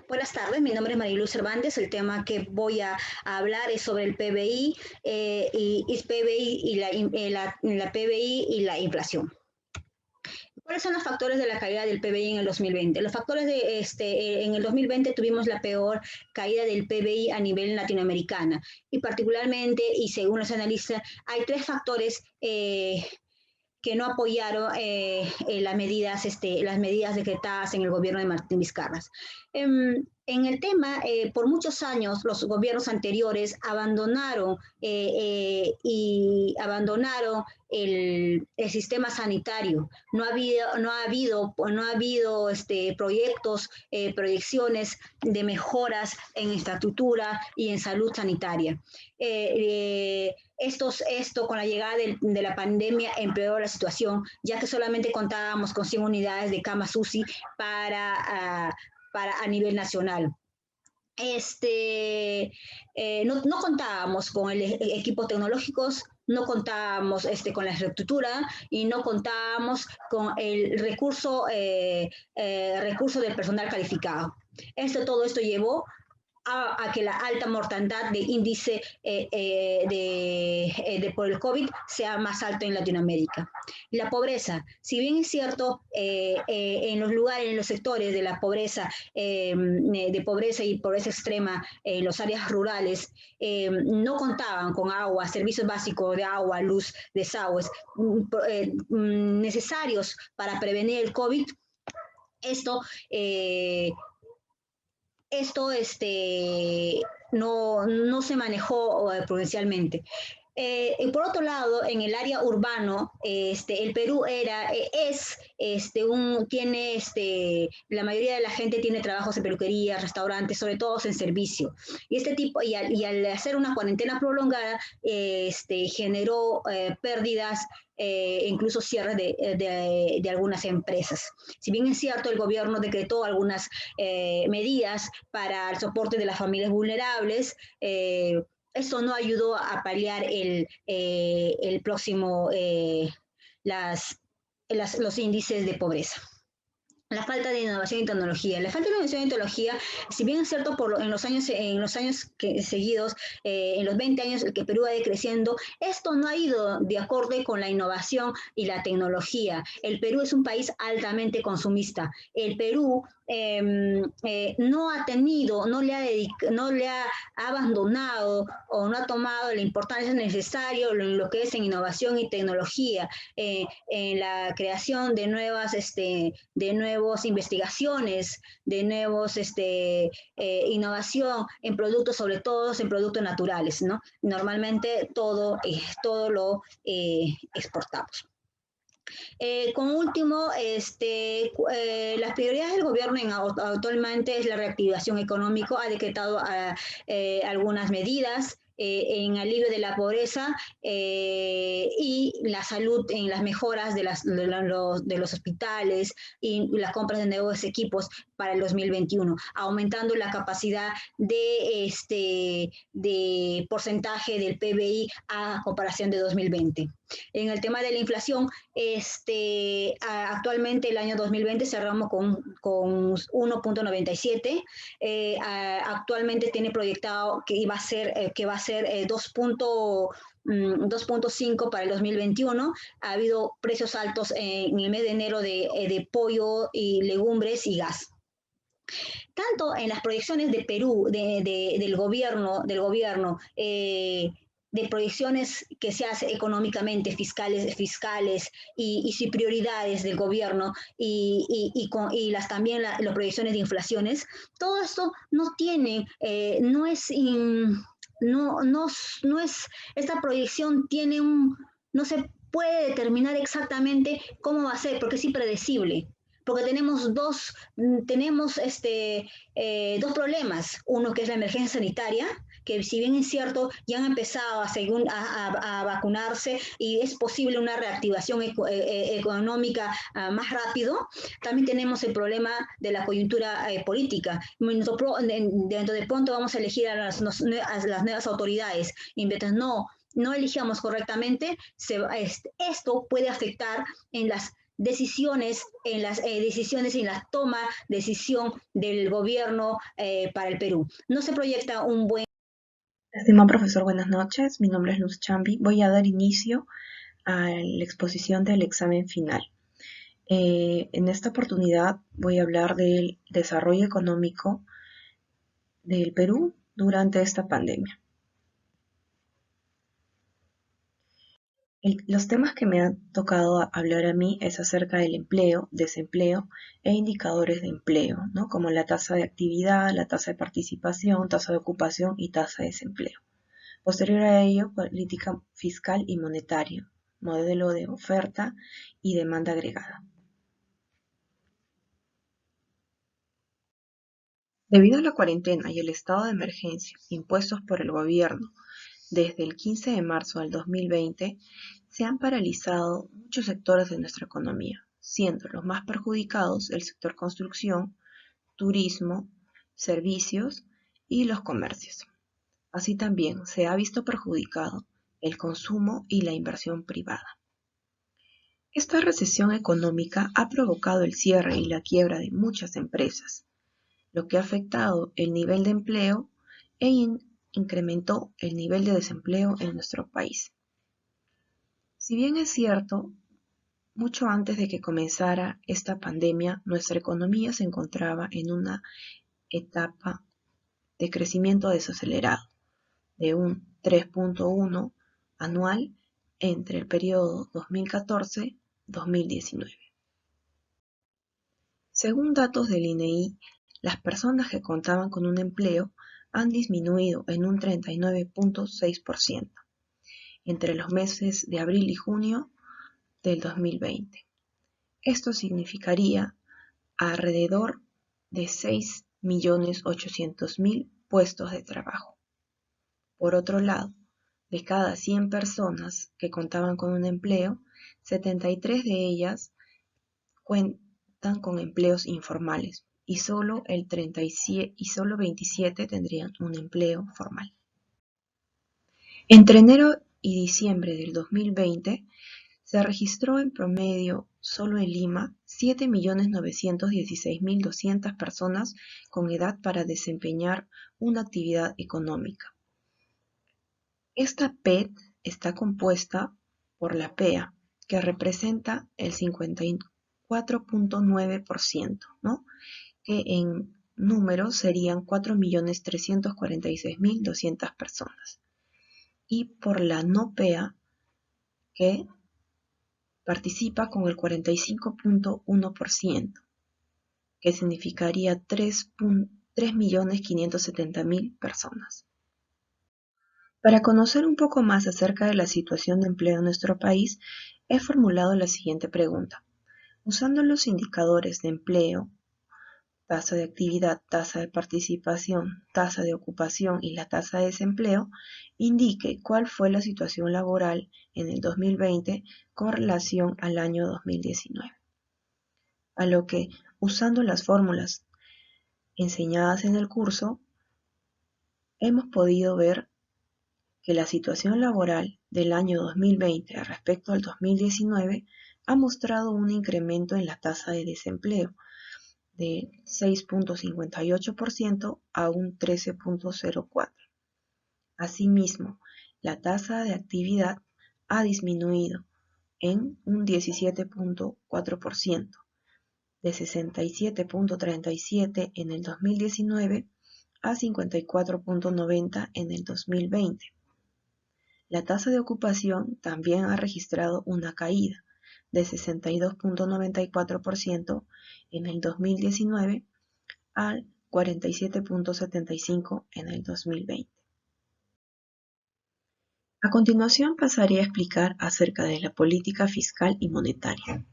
Buenas tardes, mi nombre es Mariluz Cervantes. El tema que voy a hablar es sobre el PBI, la PBI y la inflación. ¿Cuáles son los factores de la caída del PBI en el 2020? Los factores en el 2020 tuvimos la peor caída del PBI a nivel latinoamericana y particularmente, y según los analistas, hay tres factores que no apoyaron las medidas decretadas en el gobierno de Martín Vizcarra. En el tema, por muchos años, los gobiernos anteriores abandonaron el sistema sanitario. No ha habido proyectos, proyecciones de mejoras en infraestructura y en salud sanitaria. Esto con la llegada de la pandemia empeoró la situación, ya que solamente contábamos con 100 unidades de camas UCI para a nivel nacional. No contábamos con equipos tecnológicos, no contábamos con la infraestructura y no contábamos con el recurso del personal calificado. Todo esto llevó a que la alta mortandad de índice por el COVID sea más alto en Latinoamérica. La pobreza, si bien es cierto, en los sectores de la pobreza, de pobreza y pobreza extrema, en las áreas rurales, no contaban con agua, servicios básicos de agua, luz, desagües, necesarios para prevenir el COVID. Esto no se manejó prudencialmente. Por otro lado, en el área urbano, el Perú la mayoría de la gente tiene trabajos en peluquería, restaurantes, sobre todo en servicio. Y al hacer una cuarentena prolongada, generó pérdidas, incluso cierres de algunas empresas. Si bien es cierto, el gobierno decretó algunas medidas para el soporte de las familias vulnerables, esto no ayudó a paliar los índices de pobreza. La falta de innovación y tecnología. La falta de innovación y tecnología, si bien es cierto, en los años seguidos, en los 20 años que Perú va decreciendo, esto no ha ido de acorde con la innovación y la tecnología. El Perú es un país altamente consumista. El Perú no le ha abandonado o no ha tomado la importancia necesaria en lo que es en innovación y tecnología, en la creación de nuevas investigaciones, de nuevos innovación en productos, sobre todo en productos naturales, ¿no? Normalmente todo lo exportamos. Como último, las prioridades del gobierno actualmente es la reactivación económica. Ha decretado algunas medidas en alivio de la pobreza y la salud, en las mejoras de los hospitales y las compras de nuevos equipos para el 2021, aumentando la capacidad de porcentaje del PBI a comparación de 2020. En el tema de la inflación, actualmente el año 2020 cerramos con 1.97, actualmente tiene proyectado que va a ser 2.5 para el 2021. Ha habido precios altos en el mes de enero de pollo y legumbres y gas. Tanto en las proyecciones de Perú, del gobierno, de proyecciones que se hace económicamente, fiscales y prioridades del gobierno también las proyecciones de inflaciones, todo esto esta proyección no se puede determinar exactamente cómo va a ser, porque es impredecible. Porque tenemos dos problemas. Uno, que es la emergencia sanitaria, que si bien es cierto, ya han empezado a vacunarse y es posible una reactivación económica más rápido. También tenemos el problema de la coyuntura política. Dentro de pronto vamos a elegir a las nuevas autoridades, y mientras no elijamos correctamente, esto puede afectar en decisiones en las decisiones en la toma de decisión del gobierno para el Perú. No se proyecta un buen... Estimado profesor, buenas noches. Mi nombre es Luz Chambi. Voy a dar inicio a la exposición del examen final. En esta oportunidad voy a hablar del desarrollo económico del Perú durante esta pandemia. Los temas que me han tocado hablar a mí es acerca del empleo, desempleo e indicadores de empleo, ¿no? Como la tasa de actividad, la tasa de participación, tasa de ocupación y tasa de desempleo. Posterior a ello, política fiscal y monetaria, modelo de oferta y demanda agregada. Debido a la cuarentena y el estado de emergencia impuestos por el gobierno desde el 15 de marzo del 2020, se han paralizado muchos sectores de nuestra economía, siendo los más perjudicados el sector construcción, turismo, servicios y los comercios. Así también se ha visto perjudicado el consumo y la inversión privada. Esta recesión económica ha provocado el cierre y la quiebra de muchas empresas, lo que ha afectado el nivel de empleo e incrementó el nivel de desempleo en nuestro país. Si bien es cierto, mucho antes de que comenzara esta pandemia, nuestra economía se encontraba en una etapa de crecimiento desacelerado, de un 3.1 anual entre el periodo 2014-2019. Según datos del INEI, las personas que contaban con un empleo han disminuido en un 39.6% entre los meses de abril y junio del 2020. Esto significaría alrededor de 6.800.000 puestos de trabajo. Por otro lado, de cada 100 personas que contaban con un empleo, 73 de ellas cuentan con empleos informales y solo 27 tendrían un empleo formal. Entre enero y diciembre del 2020 se registró en promedio solo en Lima 7.916.200 personas con edad para desempeñar una actividad económica. Esta PET está compuesta por la PEA, que representa el 54.9%, ¿no? Que en números serían 4.346.200 personas. Y por la no PEA, que participa con el 45.1%, que significaría 3.570.000 personas. Para conocer un poco más acerca de la situación de empleo en nuestro país, he formulado la siguiente pregunta. Usando los indicadores de empleo, tasa de actividad, tasa de participación, tasa de ocupación y la tasa de desempleo, indique cuál fue la situación laboral en el 2020 con relación al año 2019. A lo que, usando las fórmulas enseñadas en el curso, hemos podido ver que la situación laboral del año 2020 respecto al 2019 ha mostrado un incremento en la tasa de desempleo de 6.58% a un 13.04%. Asimismo, la tasa de actividad ha disminuido en un 17.4%, de 67.37 en el 2019 a 54.90 en el 2020. La tasa de ocupación también ha registrado una caída de 62.94% en el 2019 al 47.75% en el 2020. A continuación pasaré a explicar acerca de la política fiscal y monetaria.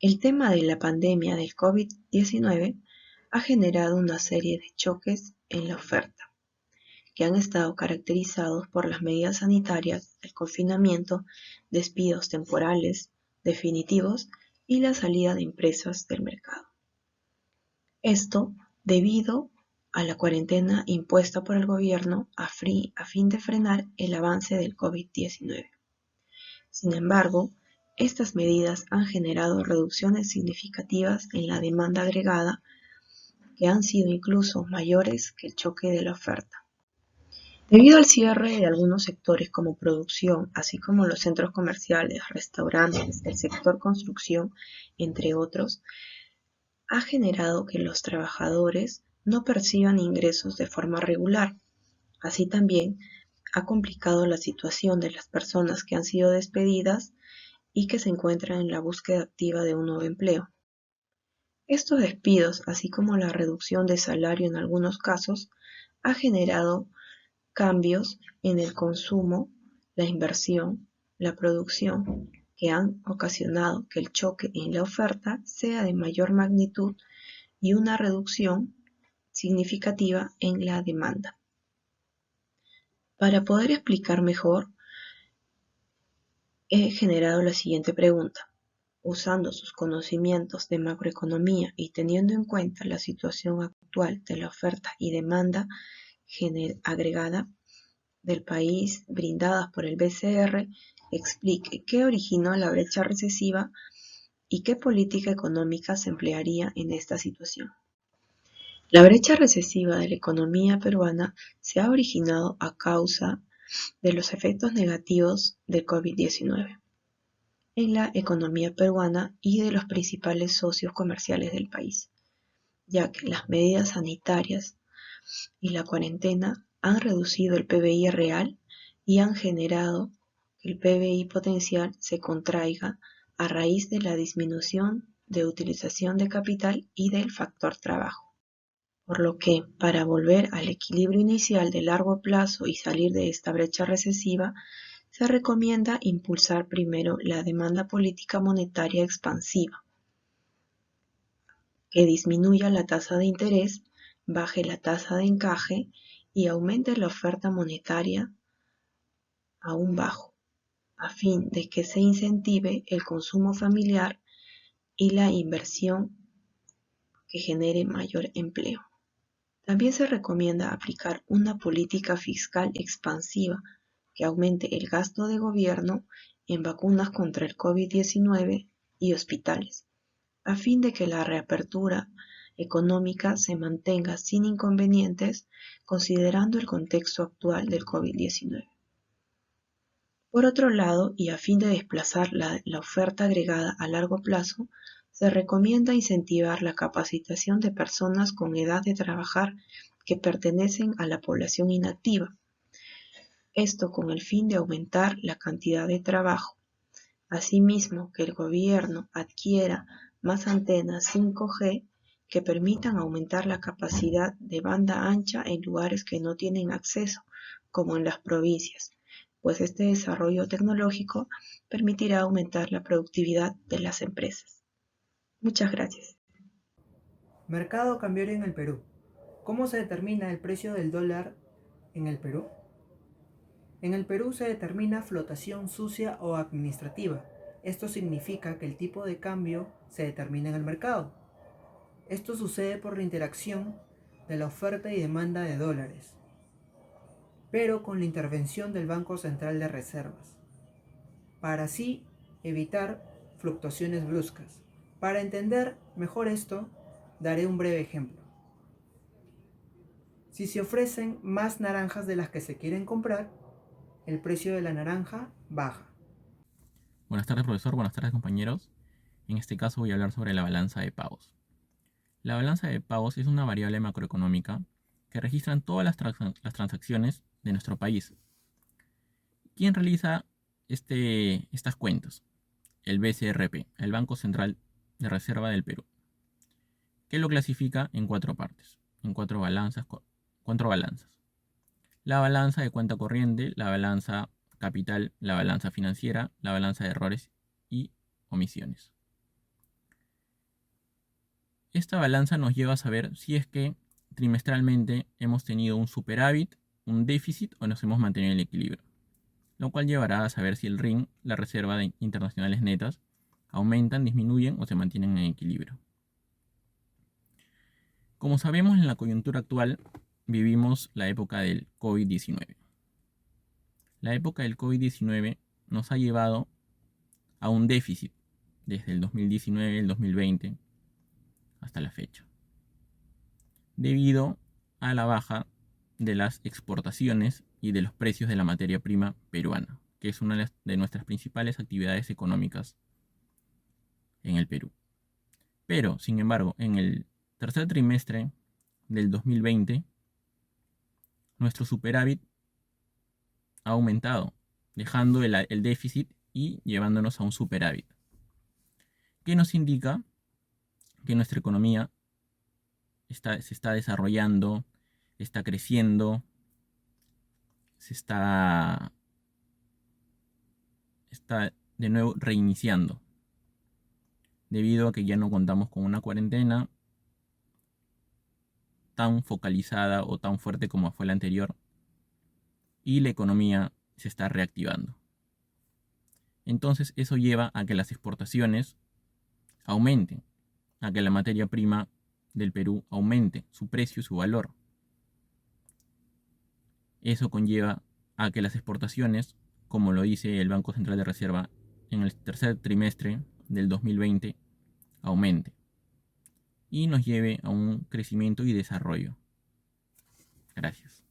El tema de la pandemia del COVID-19 ha generado una serie de choques en la oferta, que han estado caracterizados por las medidas sanitarias, el confinamiento, despidos temporales, definitivos y la salida de empresas del mercado. Esto debido a la cuarentena impuesta por el gobierno a fin de frenar el avance del COVID-19. Sin embargo, Estas medidas han generado reducciones significativas en la demanda agregada que han sido incluso mayores que el choque de la oferta. Debido al cierre de algunos sectores como producción, así como los centros comerciales, restaurantes, el sector construcción, entre otros, ha generado que los trabajadores no perciban ingresos de forma regular. Así también ha complicado la situación de las personas que han sido despedidas y que se encuentran en la búsqueda activa de un nuevo empleo. Estos despidos, así como la reducción de salario en algunos casos, ha generado cambios en el consumo, la inversión, la producción, que han ocasionado que el choque en la oferta sea de mayor magnitud y una reducción significativa en la demanda. Para poder explicar mejor, he generado la siguiente pregunta. Usando sus conocimientos de macroeconomía y teniendo en cuenta la situación actual de la oferta y demanda agregada del país brindadas por el BCR, explique qué originó la brecha recesiva y qué política económica se emplearía en esta situación. La brecha recesiva de la economía peruana se ha originado a causa de los efectos negativos del COVID-19 en la economía peruana y de los principales socios comerciales del país, ya que las medidas sanitarias y la cuarentena han reducido el PBI real y han generado que el PBI potencial se contraiga a raíz de la disminución de utilización de capital y del factor trabajo. Por lo que, para volver al equilibrio inicial de largo plazo y salir de esta brecha recesiva, se recomienda impulsar primero la demanda política monetaria expansiva, que disminuya la tasa de interés, baje la tasa de encaje y aumente la oferta monetaria aún bajo, a fin de que se incentive el consumo familiar y la inversión que genere mayor empleo. También se recomienda aplicar una política fiscal expansiva que aumente el gasto de gobierno en vacunas contra el COVID-19 y hospitales, a fin de que la reapertura económica se mantenga sin inconvenientes considerando el contexto actual del COVID-19. Por otro lado, y a fin de desplazar la oferta agregada a largo plazo, se recomienda incentivar la capacitación de personas con edad de trabajar que pertenecen a la población inactiva. Esto con el fin de aumentar la cantidad de trabajo. Asimismo, que el gobierno adquiera más antenas 5G que permitan aumentar la capacidad de banda ancha en lugares que no tienen acceso, como en las provincias, pues este desarrollo tecnológico permitirá aumentar la productividad de las empresas. Muchas gracias. Mercado cambiario en el Perú. ¿Cómo se determina el precio del dólar en el Perú? En el Perú se determina flotación sucia o administrativa. Esto significa que el tipo de cambio se determina en el mercado. Esto sucede por la interacción de la oferta y demanda de dólares, pero con la intervención del Banco Central de Reservas, para así evitar fluctuaciones bruscas. Para entender mejor esto, daré un breve ejemplo. Si se ofrecen más naranjas de las que se quieren comprar, el precio de la naranja baja. Buenas tardes, profesor. Buenas tardes, compañeros. En este caso voy a hablar sobre la balanza de pagos. La balanza de pagos es una variable macroeconómica que registra todas las transacciones de nuestro país. ¿Quién realiza estas cuentas? El BCRP, el Banco Central de Reserva del Perú, que lo clasifica en cuatro partes, en cuatro balanzas. La balanza de cuenta corriente, la balanza capital, la balanza financiera, la balanza de errores y omisiones. Esta balanza nos lleva a saber si es que trimestralmente hemos tenido un superávit, un déficit o nos hemos mantenido en el equilibrio, lo cual llevará a saber si el RIN, la reserva de internacionales netas, aumentan, disminuyen o se mantienen en equilibrio. Como sabemos, en la coyuntura actual vivimos la época del COVID-19. La época del COVID-19 nos ha llevado a un déficit desde el 2019, el 2020 hasta la fecha, debido a la baja de las exportaciones y de los precios de la materia prima peruana, que es una de nuestras principales actividades económicas en el Perú. Pero, sin embargo, en el tercer trimestre del 2020, nuestro superávit ha aumentado, dejando el déficit y llevándonos a un superávit, que nos indica que nuestra economía se está desarrollando, está creciendo, está de nuevo reiniciando, debido a que ya no contamos con una cuarentena tan focalizada o tan fuerte como fue la anterior, y la economía se está reactivando. Entonces eso lleva a que las exportaciones aumenten, a que la materia prima del Perú aumente su precio y su valor. Eso conlleva a que las exportaciones, como lo dice el Banco Central de Reserva, en el tercer trimestre del 2020 aumente y nos lleve a un crecimiento y desarrollo. Gracias.